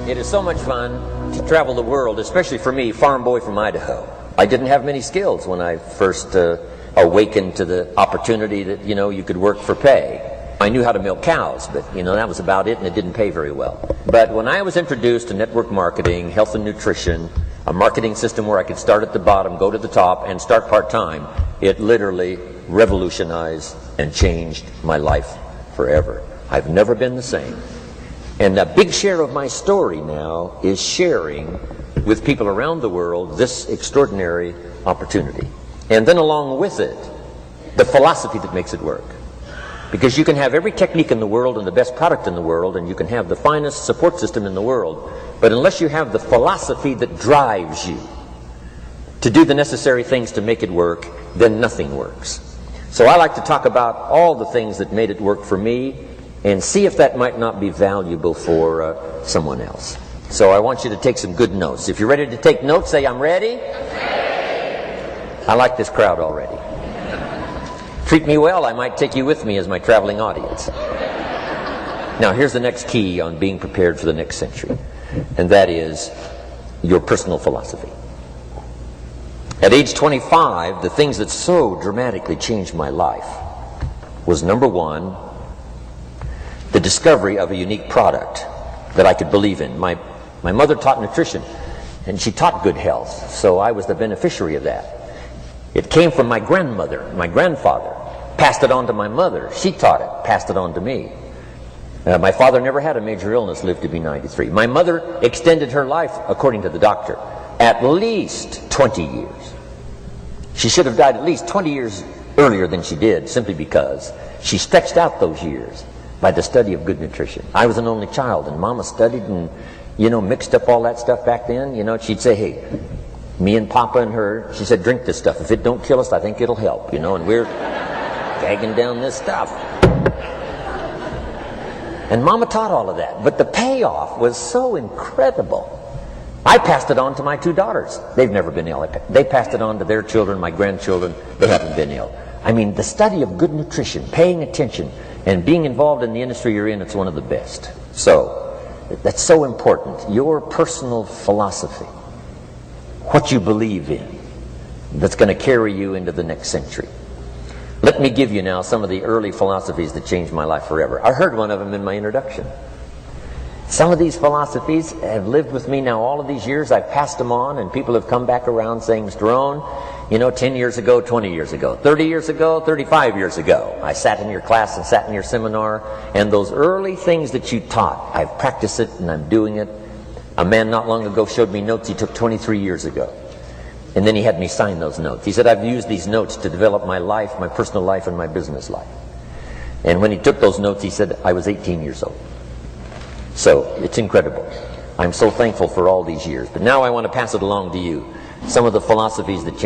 It is so much fun to travel the world, especially for me, farm boy from Idaho. I didn't have many skills when I first awakened to the opportunity that, you could work for pay. I knew how to milk cows, but, that was about it, and it didn't pay very well. But when I was introduced to network marketing, health and nutrition, a marketing system where I could start at the bottom, go to the top, and start part-time, it literally revolutionized and changed my life forever. I've never been the same. And a big share of my story now is sharing with people around the world this extraordinary opportunity. And then along with it, the philosophy that makes it work. Because you can have every technique in the world and the best product in the world, and you can have the finest support system in the world, but unless you have the philosophy that drives you to do the necessary things to make it work, then nothing works. So I like to talk about all the things that made it work for me and see if that might not be valuable for someone else. So I want you to take some good notes. If you're ready to take notes, say, I'm ready. I like this crowd already. Treat me well, I might take you with me as my traveling audience. Now here's the next key on being prepared for the next century, and that is your personal philosophy. At age 25, the things that so dramatically changed my life was, number one, the discovery of a unique product that I could believe in. My mother taught nutrition, and she taught good health, so I was the beneficiary of that. It came from my grandmother. My grandfather passed it on to my mother. She taught it, passed it on to me. My father never had a major illness, lived to be 93. My mother extended her life, according to the doctor, at least 20 years. She should have died at least 20 years earlier than she did, simply because she stretched out those years by the study of good nutrition. I was an only child, and Mama studied and, mixed up all that stuff back then. She'd say, hey, me and Papa and her, she said, drink this stuff. If it don't kill us, I think it'll help, and we're gagging down this stuff. And Mama taught all of that, but the payoff was so incredible. I passed it on to my two daughters. They've never been ill. They passed it on to their children, my grandchildren. They haven't been ill. I mean, the study of good nutrition, paying attention, and being involved in the industry you're in, it's one of the best. So, that's so important. Your personal philosophy, what you believe in, that's going to carry you into the next century. Let me give you now some of the early philosophies that changed my life forever. I heard one of them in my introduction. Some of these philosophies have lived with me now all of these years. I've passed them on, and people have come back around saying, Mr. Rohn, 10 years ago, 20 years ago, 30 years ago, 35 years ago, I sat in your class and sat in your seminar, and those early things that you taught, I've practiced it and I'm doing it. A man not long ago showed me notes he took 23 years ago. And then he had me sign those notes. He said, I've used these notes to develop my life, my personal life, and my business life. And when he took those notes, he said, I was 18 years old. So, it's incredible. I'm so thankful for all these years. But now I want to pass it along to you. Some of the philosophies that changed